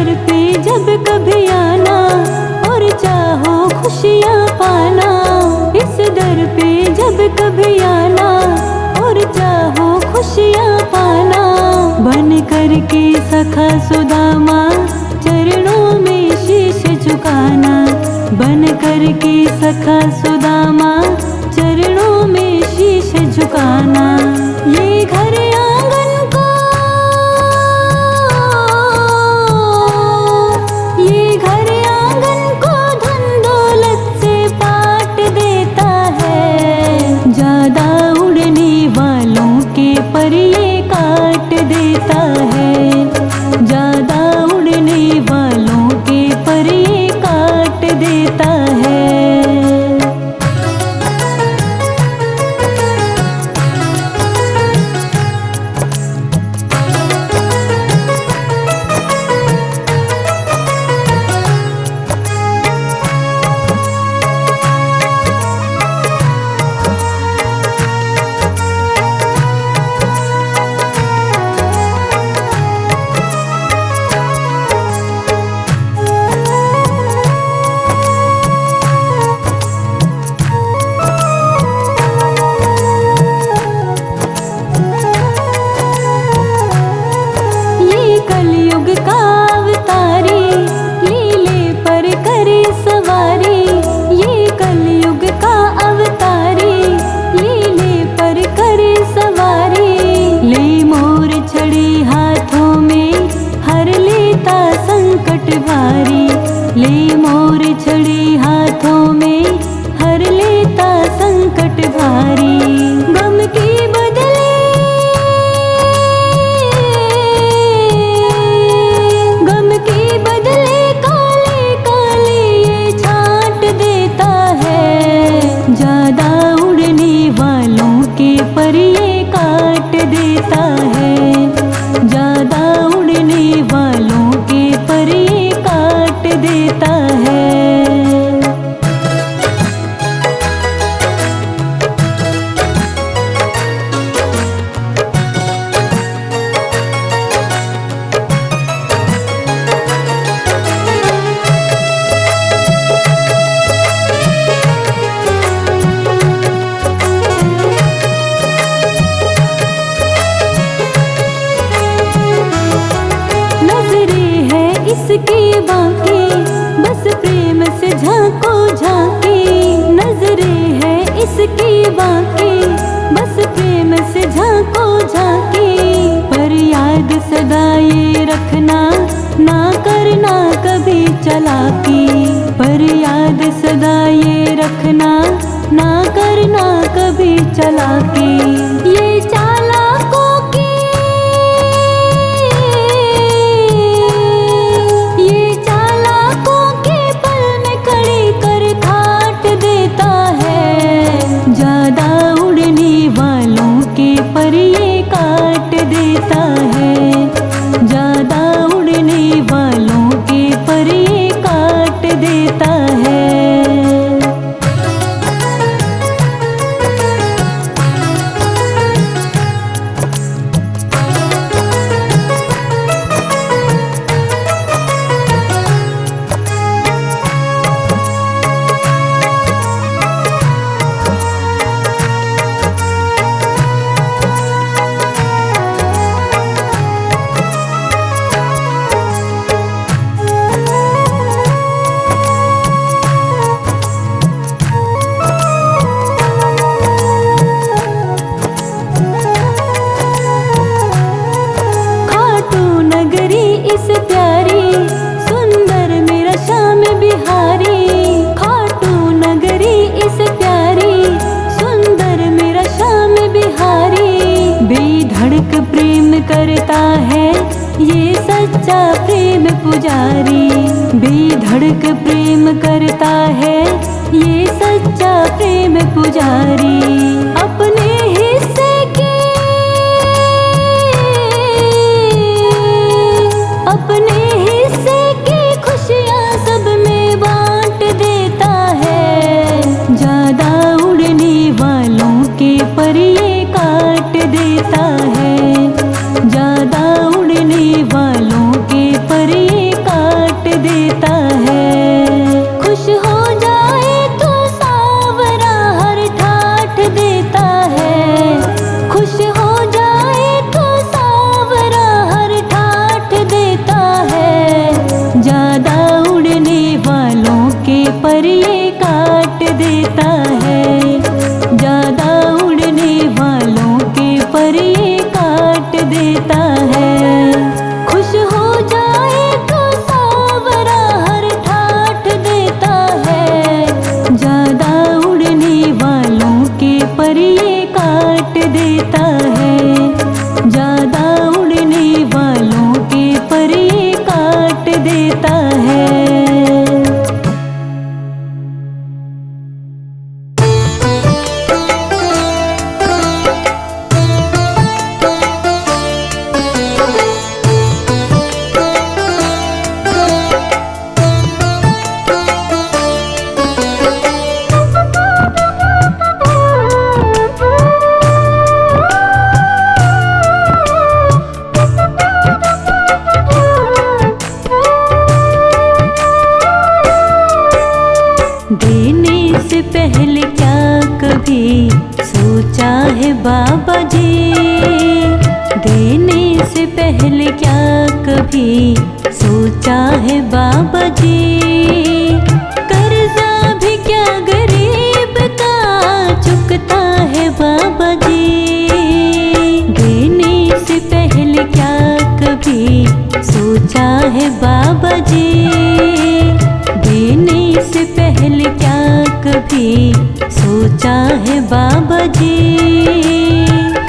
दर पे जब कभी आना और चाहो खुशियाँ पाना। इस दर पे जब कभी आना और चाहो खुशियाँ पाना। बन कर के सखा सुदामा चरणों में शीश झुकाना। बन कर के सखा सुदामा चरणों में शीश झुकाना। ये घर आंगन को, ये घर आंगन को धन दौलत से पाट देता है। ज्यादा उड़ने वालों के पर ये काट देता है। ज्यादा उड़ने वालों के पर ये काट देता है। कलयुग का अवतारी लीले पर करे सवारी। ये कलयुग का अवतारी लीले पर करे सवारी। ले मोर छड़ी हाथों में हर लेता संकट भारी। ले मोर छड़ी हाथों में हर लेता संकट भारी। गम की बदले ज्यादा उड़ने वालों के पर ये काट देता है। ज्यादा उड़ने वालों के पर ये काट देता है। इसकी बाकी बस प्रेम से झांको झांकी। नजरें है इसकी बाकी बस प्रेम से झांको झांकी। पर याद सदा ये रखना ना करना कभी चालाकी। पर याद सदा ये रखना ना करना कभी चालाकी। ये चालाकों की, ये चालाकों के पल में खड़ी कर काट देता है। ज्यादा उड़ने वालों के पर ये काट देता है। ज्यादा उड़ने वालों के पर ये काट देता है। इस प्यारी सुंदर मेरा श्याम बिहारी। खाटू नगरी इस प्यारी सुंदर मेरा श्याम बिहारी। बेधड़क प्रेम करता है ये सच्चा प्रेम पुजारी। बेधड़क प्रेम करता है ये सच्चा प्रेम पुजारी। अपने हिस्से की, अपने हिस्से की खुशियाँ सब में बांट देता है। ज्यादा उड़ने वालों के पर ये काट देता है। ज्यादा उड़ने वालों के पर ये काट कभी सोचा है बाबा जी। कर्जा भी क्या गरीब का चुकता है बाबा जी। देने से पहले क्या कभी सोचा है बाबा जी। देने से पहले क्या कभी सोचा है बाबा जी।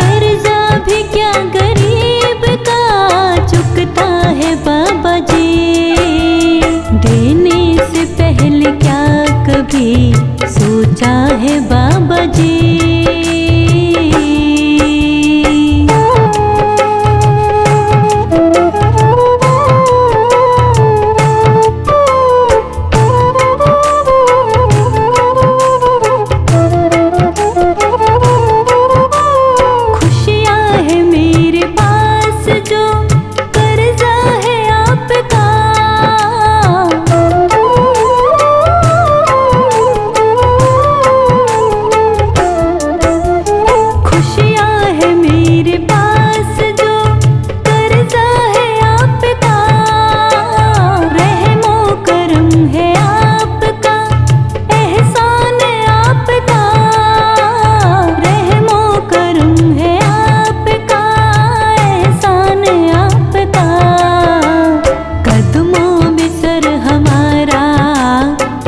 कर्जा भी क्या गरीब का चुकता है बाबा जी। देने से पहले क्या कभी सोचा है बाबा जी।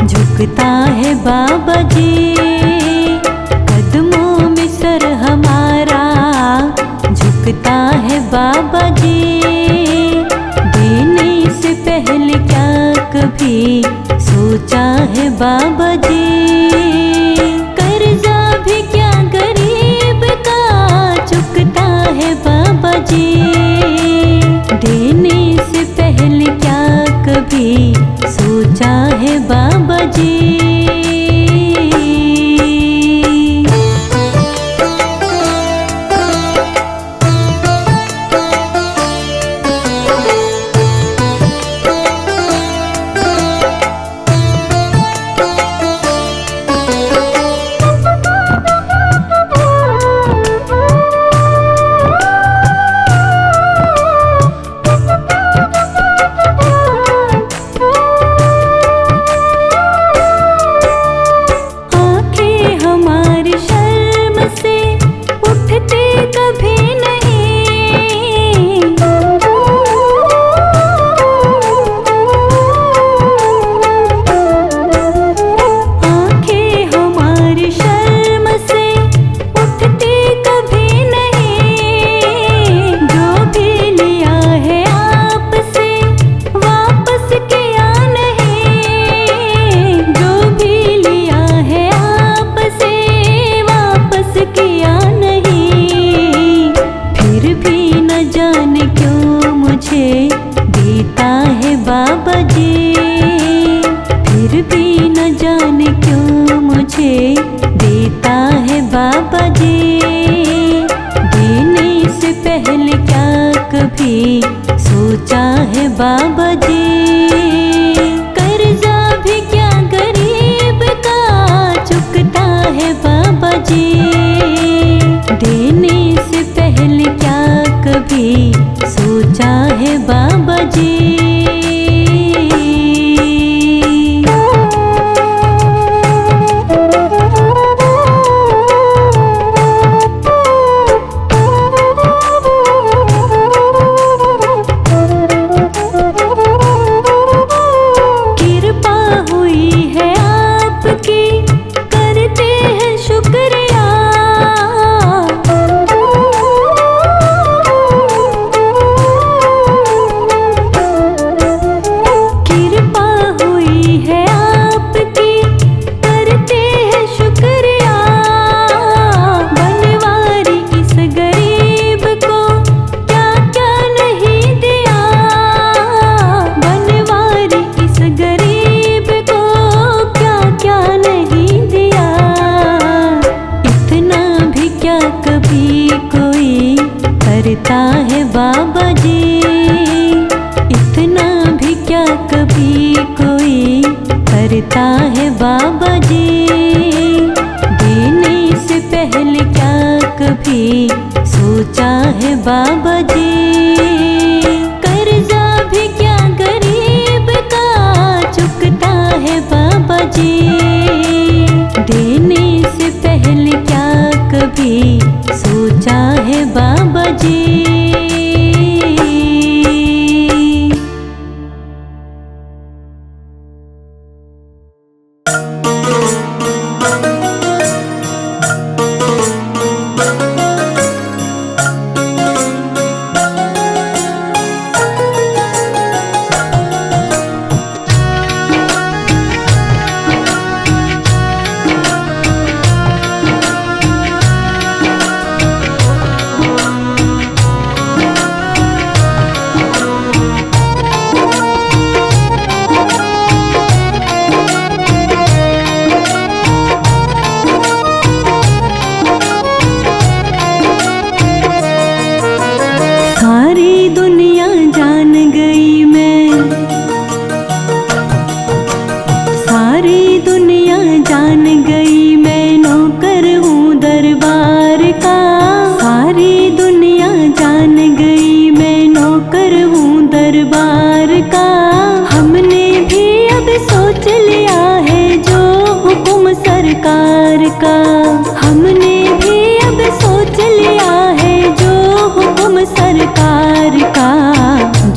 झुकता है बाबा जी। कदमों में सर हमारा झुकता है बाबा जी। देने से पहले क्या कभी सोचा है बाबा जी। कर्जा भी क्या गरीब का चुकता है बाबा जी। देने से पहले क्या कभी सोचा है बाबा जी। देता है बाबा जी। फिर भी न जाने क्यों मुझे देता है बाबा जी। देने से पहले क्या कभी सोचा है बाबा जी। कर्जा भी क्या गरीब का चुकता है बाबा जी। देने से पहले क्या कभी सोचा है बाबा जी। कृपा हुई है आपकी करते हैं शुक्रिया। करता है बाबा जी। इतना भी क्या कभी कोई करता है बाबा जी। देने से पहले क्या कभी सोचा है बाबा जी। कर्जा भी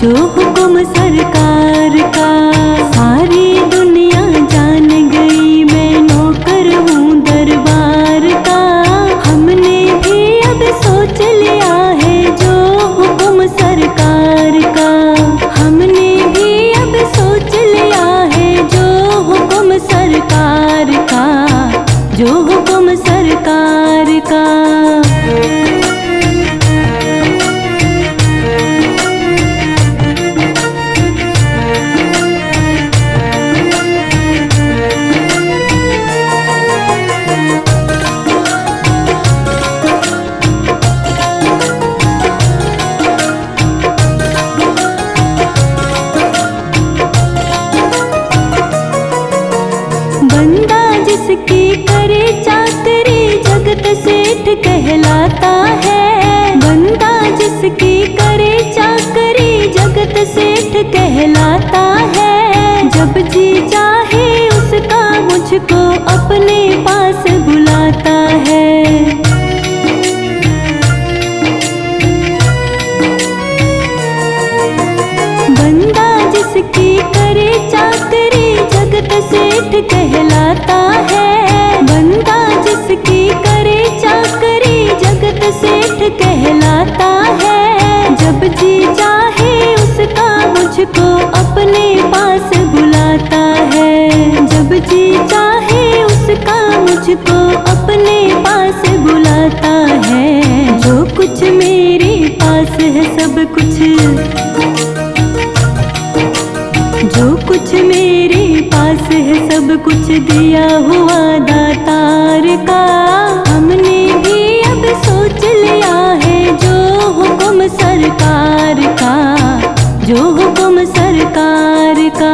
जो हुक्म सरकार का। सारी दुनिया जान गई मैं नौकर हूँ दरबार का। हमने भी अब सोच लिया है जो हुक्म सरकार का। हमने भी अब सोच लिया है जो हुक्म सरकार का, जो हुक्म सरकार का। बंदा जिसकी करे चाकरी जगत सेठ कहलाता है। बंदा जिसकी करे चाकरी जगत सेठ कहलाता है। जब जी चाहे उसका मुझको अपने पास बुलाता है। बंदा जिसकी करे चाकरी जगत सेठ कहलाता है। बंदा जिसकी करे चाकरी जगत सेठ कहलाता है। जब जी चाहे उसका मुझको अपने पास बुलाता है। जब जी चाहे उसका मुझको अपने पास बुलाता है। जो कुछ मेरे पास है सब कुछ, जो कुछ मेरे पास है सब कुछ दिया हुआ दातार का। हमने भी अब सोच लिया है जो हुक्म सरकार का, जो हुक्म सरकार का।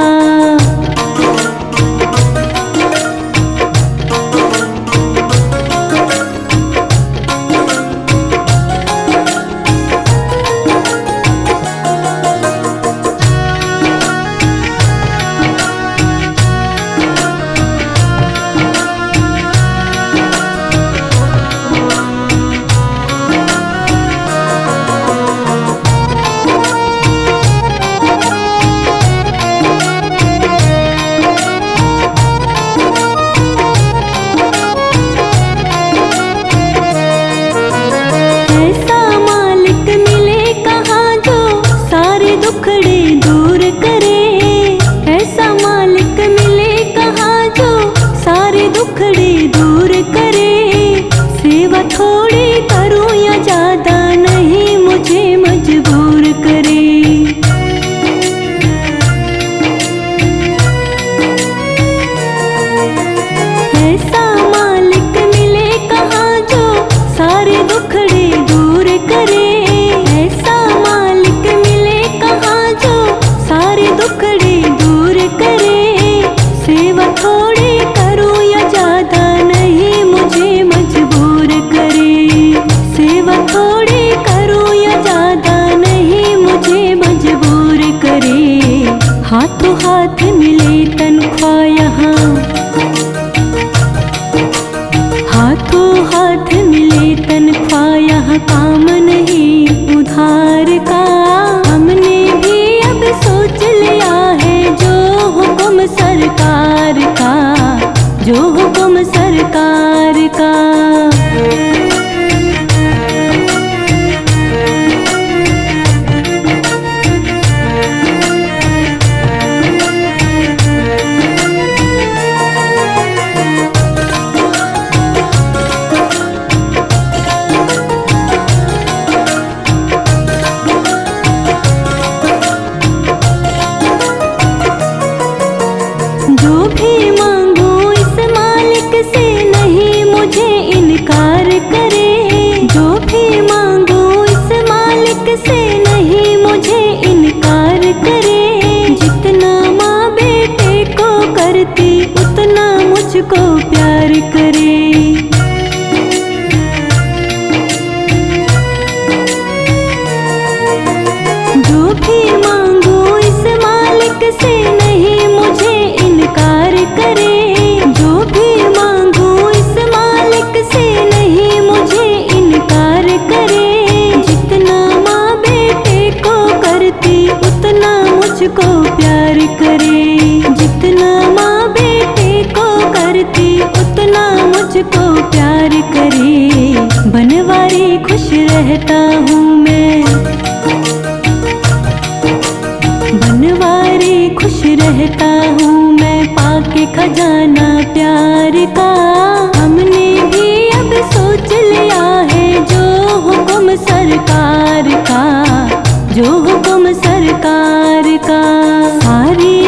मुझको प्यार करे। जितना माँ बेटे को करती उतना मुझको प्यार करे। बनवारी खुश रहता हूँ मैं, बनवारी खुश रहता हूँ मैं, पाके खजाना प्यार का। हमने भी अब सोच लिया है जो हुक्म सरकार का, जो हुक्म सरकार का। सारी